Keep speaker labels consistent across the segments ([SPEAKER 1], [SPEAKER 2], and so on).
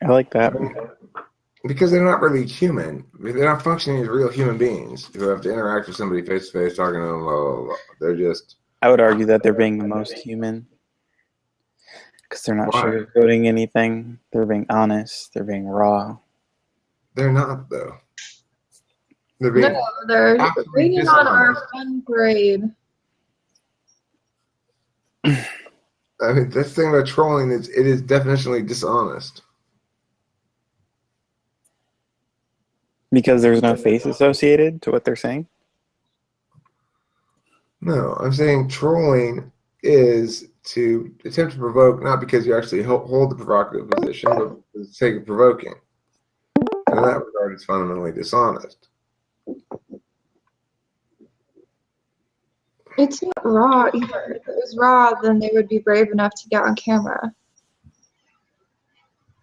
[SPEAKER 1] I like that.
[SPEAKER 2] Because they're not really human. They're not functioning as real human beings who have to interact with somebody face to face, talking to them. Blah, blah, blah. They're just.
[SPEAKER 1] I would argue that they're being the most human because they're not
[SPEAKER 2] Why?
[SPEAKER 1] sugarcoating anything. They're being honest. They're being raw.
[SPEAKER 2] They're not though. They're being
[SPEAKER 3] No, they're
[SPEAKER 2] absolutely
[SPEAKER 3] raining on our
[SPEAKER 2] dishonest.
[SPEAKER 3] fun parade.
[SPEAKER 2] I mean, that's the thing about trolling is it is definitionally dishonest.
[SPEAKER 1] Because there's no face associated to what they're saying.
[SPEAKER 2] No, I'm saying trolling is to attempt to provoke, not because you actually hold the provocative position, but for the sake of provoking. And in that regard, it's fundamentally dishonest.
[SPEAKER 3] It's not raw either. If it was raw, then they would be brave enough to get on camera.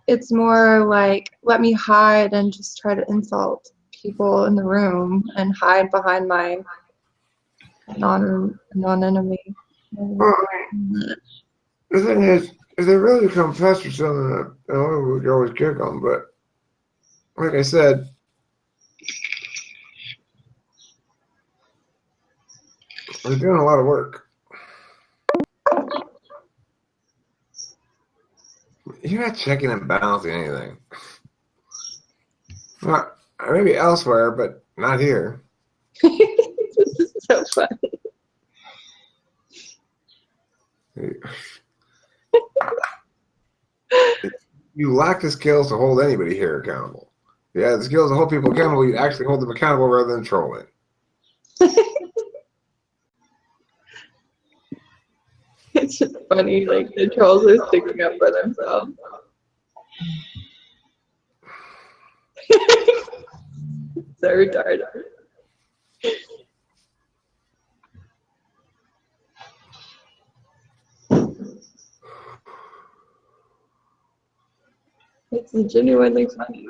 [SPEAKER 3] It's more like, let me hide and just try to insult people in the room and hide behind my non-enemy.
[SPEAKER 2] Well, I mean, the thing is, if they really become pests or something, we could always kick them. But like I said, they're doing a lot of work. You're not checking and balancing anything. Not maybe elsewhere, but not here.
[SPEAKER 3] This is so funny.
[SPEAKER 2] You lack the skills to hold anybody here accountable. Yeah, the skills to hold people accountable, you actually hold them accountable rather than trolling.
[SPEAKER 3] It's just funny, like the trolls are sticking up for themselves. So retarded. It's genuinely funny.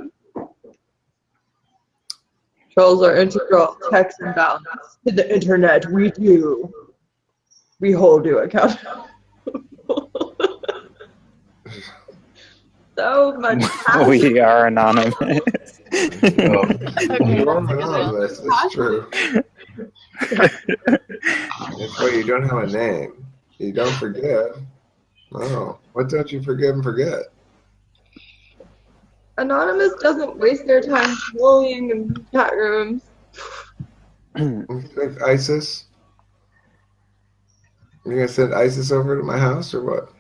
[SPEAKER 3] Trolls are integral checks and balance to the internet. We do. We hold you accountable. So much passion.
[SPEAKER 1] We are anonymous.
[SPEAKER 2] You are anonymous, it's true. That's why you don't have a name. You don't forget. No. What don't you forgive and forget?
[SPEAKER 3] Anonymous doesn't waste their time trolling in chat rooms.
[SPEAKER 2] You think ISIS? You're gonna send ISIS over to my house or what?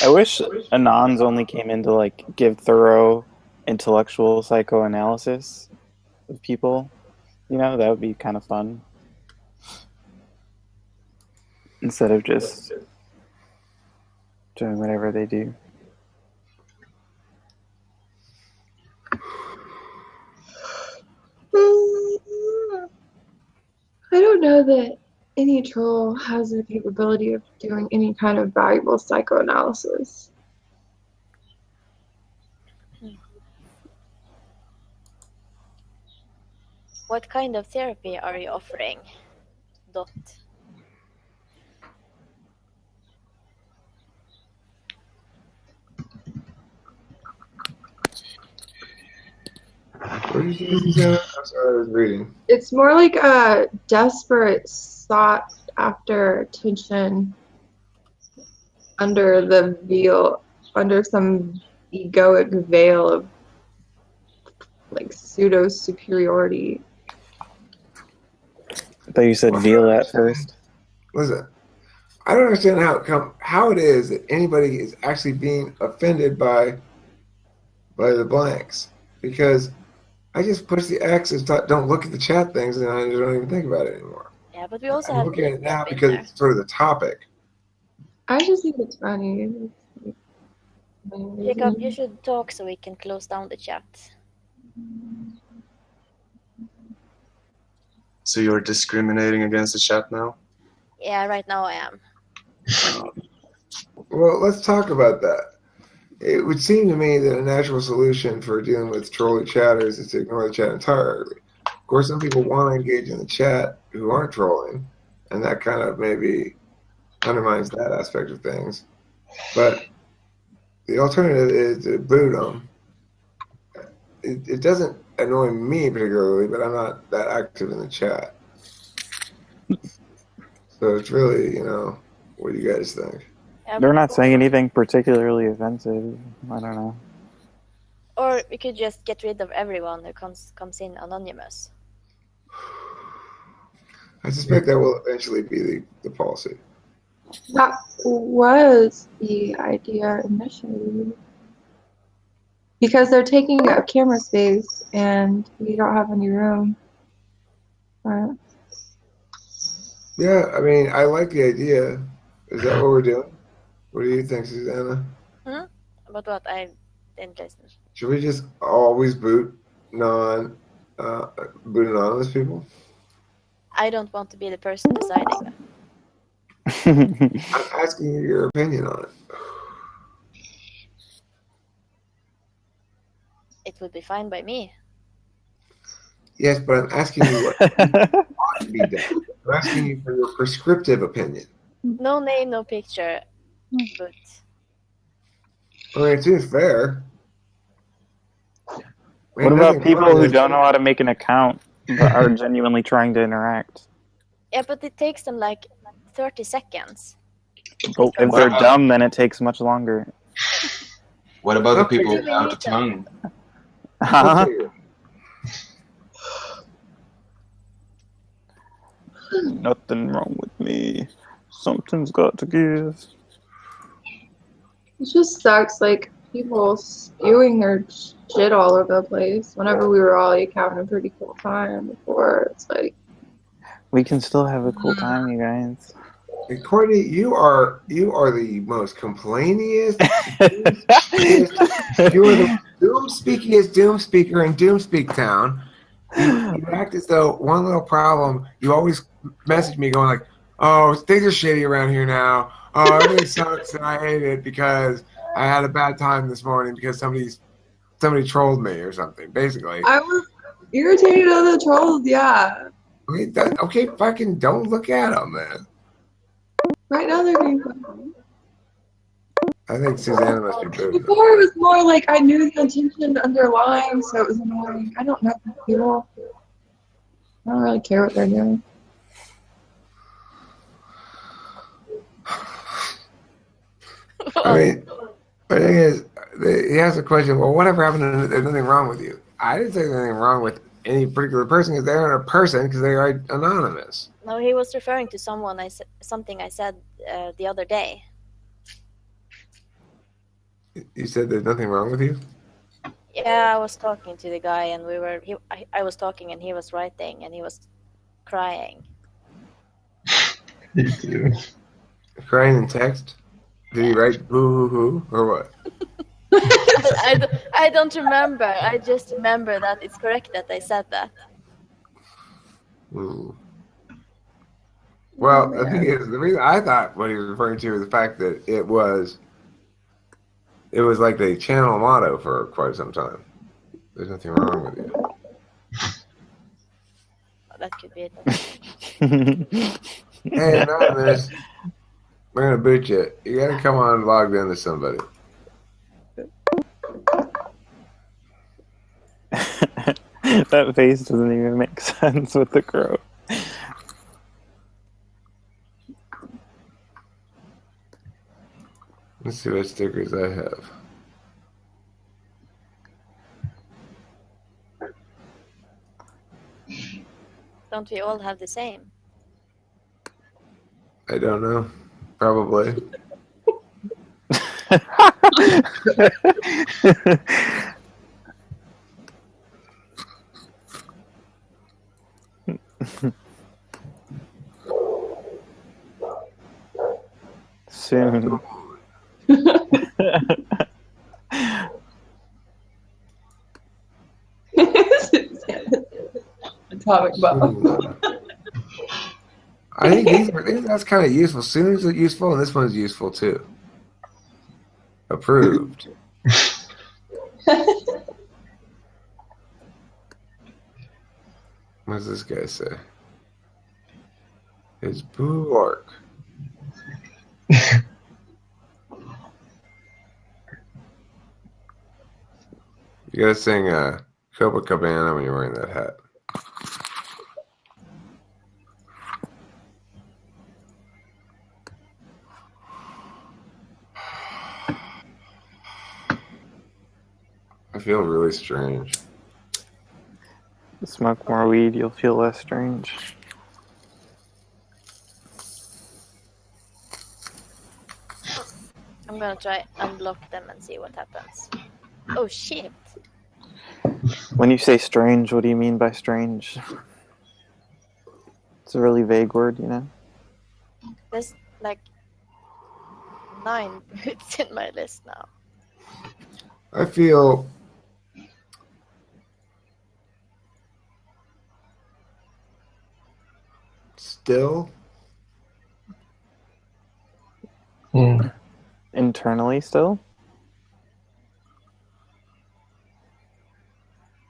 [SPEAKER 1] I wish Anons only came in to like give thorough intellectual psychoanalysis of people. You know, that would be kind of fun. Instead of just doing whatever they do.
[SPEAKER 3] I don't know that any troll has the capability of doing any kind of valuable psychoanalysis.
[SPEAKER 4] What kind of therapy are you offering, Dot?
[SPEAKER 2] What did you say? I'm sorry, I was reading.
[SPEAKER 3] It's more like a desperate sought after attention under the veil, under some egoic veil of like pseudo superiority.
[SPEAKER 1] I thought you said veal at first.
[SPEAKER 2] Listen, I don't understand how it is that anybody is actually being offended by the blanks, because I just push the X and don't look at the chat things, and I don't even think about it anymore.
[SPEAKER 4] Yeah, but we also
[SPEAKER 2] I'm
[SPEAKER 4] have
[SPEAKER 2] looking at it now
[SPEAKER 4] in
[SPEAKER 2] because
[SPEAKER 4] there.
[SPEAKER 2] it's sort of the topic.
[SPEAKER 3] I just think it's funny.
[SPEAKER 4] Jacob, you should talk so we can close down the chat.
[SPEAKER 5] So you're discriminating against the chat now?
[SPEAKER 4] Yeah, right now I am.
[SPEAKER 2] Well, let's talk about that. It would seem to me that a natural solution for dealing with trolly chatters is to ignore the chat entirely. Of course, some people want to engage in the chat who aren't trolling, and that kind of maybe undermines that aspect of things. But the alternative is to boot them. It doesn't annoy me particularly, but I'm not that active in the chat. So it's really, what do you guys think?
[SPEAKER 1] They're not saying anything particularly offensive. I don't know.
[SPEAKER 4] Or we could just get rid of everyone who comes in anonymous.
[SPEAKER 2] I suspect that will eventually be the policy.
[SPEAKER 6] That was the idea initially. Because they're taking up camera space and we don't have any room. Right.
[SPEAKER 2] Yeah, I mean, I like the idea. Is that what we're doing? What do you think, Susanna?
[SPEAKER 4] But what? I didn't listen.
[SPEAKER 2] Should we just always boot anonymous people?
[SPEAKER 4] I don't want to be the person deciding that.
[SPEAKER 2] I'm asking you your opinion on it.
[SPEAKER 4] It would be fine by me.
[SPEAKER 2] Yes, but I'm asking you what ought to be done. I'm asking you for your prescriptive opinion.
[SPEAKER 4] No name, no picture. But
[SPEAKER 2] I mean, it seems fair.
[SPEAKER 1] What about people who don't know how to make an account but are genuinely trying to interact?
[SPEAKER 4] yeah, but it takes them like 30 seconds.
[SPEAKER 1] But if they're dumb, then it takes much longer.
[SPEAKER 7] What about the people without a tongue?
[SPEAKER 1] Huh? Nothing wrong with me. Something's got to give.
[SPEAKER 6] It just sucks, like, people spewing their shit all over the place whenever we were all, like, having a pretty cool time before. It's like...
[SPEAKER 1] We can still have a cool time, you guys.
[SPEAKER 2] Hey, Courtney, you are the most complainiest. You are the doom speakiest doom speaker in Doom Speak Town. You act as though one little problem. You always message me going like, "Oh, things are shitty around here now. Oh, everything sucks, and I hate it because I had a bad time this morning because somebody trolled me or something." Basically,
[SPEAKER 6] I was irritated at the trolls, yeah.
[SPEAKER 2] Okay, fucking don't look at them, man.
[SPEAKER 6] Right now they're being funny.
[SPEAKER 2] I think Susanna must be good.
[SPEAKER 6] Before it was more like I knew the intention underlying, so it was annoying. I don't know people. I don't really care what they're doing.
[SPEAKER 2] I mean, the thing is, he has a question. Well, whatever happened? There's nothing wrong with you. I didn't say there's anything wrong with any particular person because they're a person because they are anonymous.
[SPEAKER 4] No, he was referring to something I said the other day.
[SPEAKER 2] You said there's nothing wrong with you?
[SPEAKER 4] Yeah, I was talking to the guy, and I was talking, and he was writing, and he was crying.
[SPEAKER 2] Crying in text? Did he write boo hoo hoo or what?
[SPEAKER 4] I don't remember. I just remember that it's correct that I said that.
[SPEAKER 2] Ooh. Well, the thing is, the reason I thought what he was referring to is the fact that it was like the channel motto for quite some time. There's nothing wrong with you.
[SPEAKER 4] That could be it.
[SPEAKER 2] Hey, Anonymous, we're going to boot you. You got to come on logged in to somebody.
[SPEAKER 1] That face doesn't even make sense with the crow.
[SPEAKER 2] Let's see what stickers I have.
[SPEAKER 4] Don't we all have the same?
[SPEAKER 2] I don't know. Probably.
[SPEAKER 1] Soon.
[SPEAKER 6] Atomic bomb.
[SPEAKER 2] I think that's kind of useful. Soon is useful, and this one's useful too. Approved. What does this guy say? It's Boo Arc. You gotta sing Copacabana when you're wearing that hat. I feel really strange.
[SPEAKER 1] Smoke more weed, you'll feel less strange.
[SPEAKER 4] I'm gonna try unblock them and see what happens. Oh shit!
[SPEAKER 1] When you say strange, what do you mean by strange? It's a really vague word, you know?
[SPEAKER 4] There's like 9 boots in my list now.
[SPEAKER 2] I feel still.
[SPEAKER 1] Internally still?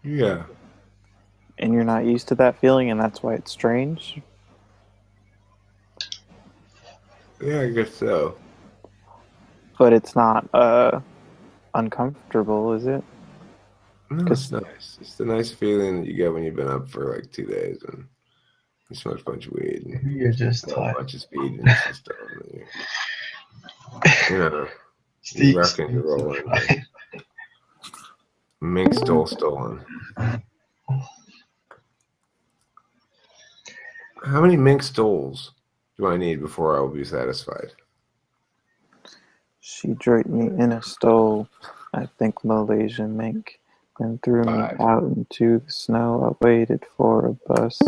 [SPEAKER 2] Yeah.
[SPEAKER 1] And you're not used to that feeling, and that's why it's strange?
[SPEAKER 2] Yeah, I guess so.
[SPEAKER 1] But it's not uncomfortable, is it?
[SPEAKER 2] No, it's nice. It's the nice feeling that you get when you've been up for like 2 days and you smoke a bunch of weed and
[SPEAKER 8] You're just
[SPEAKER 2] a
[SPEAKER 8] tired.
[SPEAKER 2] bunch of speed in the system. You know, you're rocking and rolling. Mink stole stolen. How many mink stoles do I need before I will be satisfied?
[SPEAKER 1] She draped me in a stole, I think Malaysian mink, and threw me
[SPEAKER 2] 5.
[SPEAKER 1] out into the snow. I waited for a bus.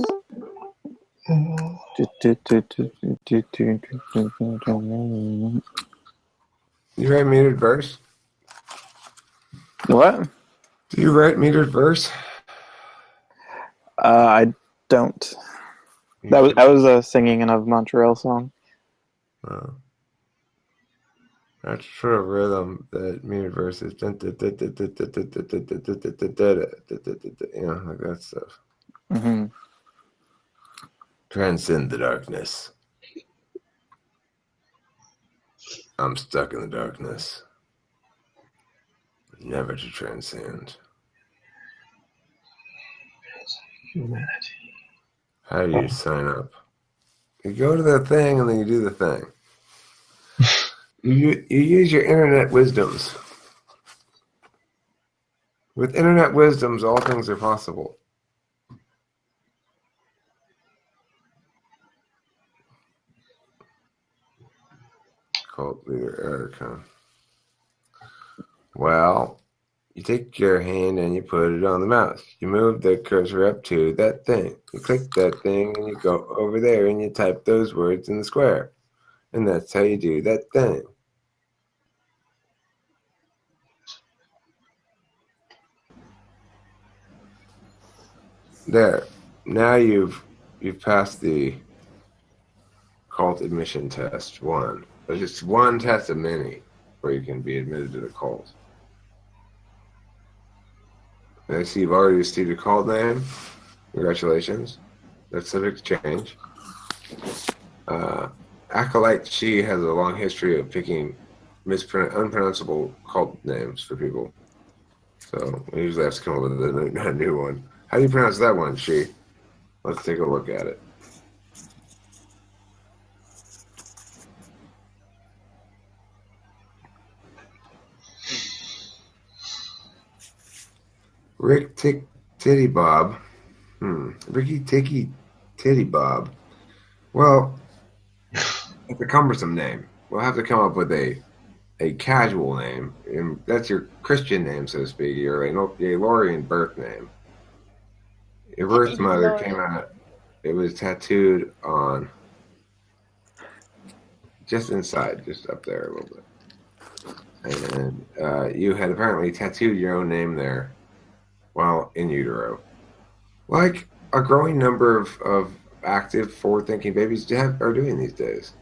[SPEAKER 2] You write metered verse?
[SPEAKER 1] What?
[SPEAKER 2] Do you write metered verse?
[SPEAKER 1] I don't. I was singing a Montreal song.
[SPEAKER 2] Oh. That's sort of rhythm that metered verse is. You know, like that stuff.
[SPEAKER 1] Mm-hmm.
[SPEAKER 2] Transcend the darkness. I'm stuck in the darkness. Never to transcend.
[SPEAKER 8] Humanity.
[SPEAKER 2] How do you sign up? You go to the thing and then you do the thing. You use your internet wisdoms. With internet wisdoms, all things are possible. Cult leader Erica. Well, you take your hand and you put it on the mouse. You move the cursor up to that thing. You click that thing and you go over there and you type those words in the square. And that's how you do that thing. There. Now you've passed the cult admission test 1. There's just one test of many where you can be admitted to the cult. I see you've already received a cult name. Congratulations. That's subject to change. Acolyte She has a long history of picking unpronounceable cult names for people. So we usually have to come up with a new one. How do you pronounce that one, She? Let's take a look at it. Rick Tick Titty Bob. Ricky Ticky Titty Bob. Well, it's a cumbersome name. We'll have to come up with a casual name. And that's your Christian name, so to speak. Your Lorian birth name. Your birth mother came out. It was tattooed on just inside, just up there a little bit. And you had apparently tattooed your own name there while in utero. Like a growing number of active, forward-thinking babies are doing these days.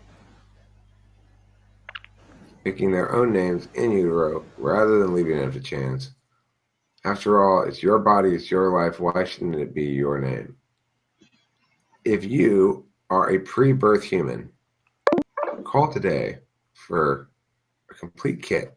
[SPEAKER 2] Picking their own names in utero rather than leaving it to chance. After all, it's your body, it's your life. Why shouldn't it be your name? If you are a pre-birth human, call today for a complete kit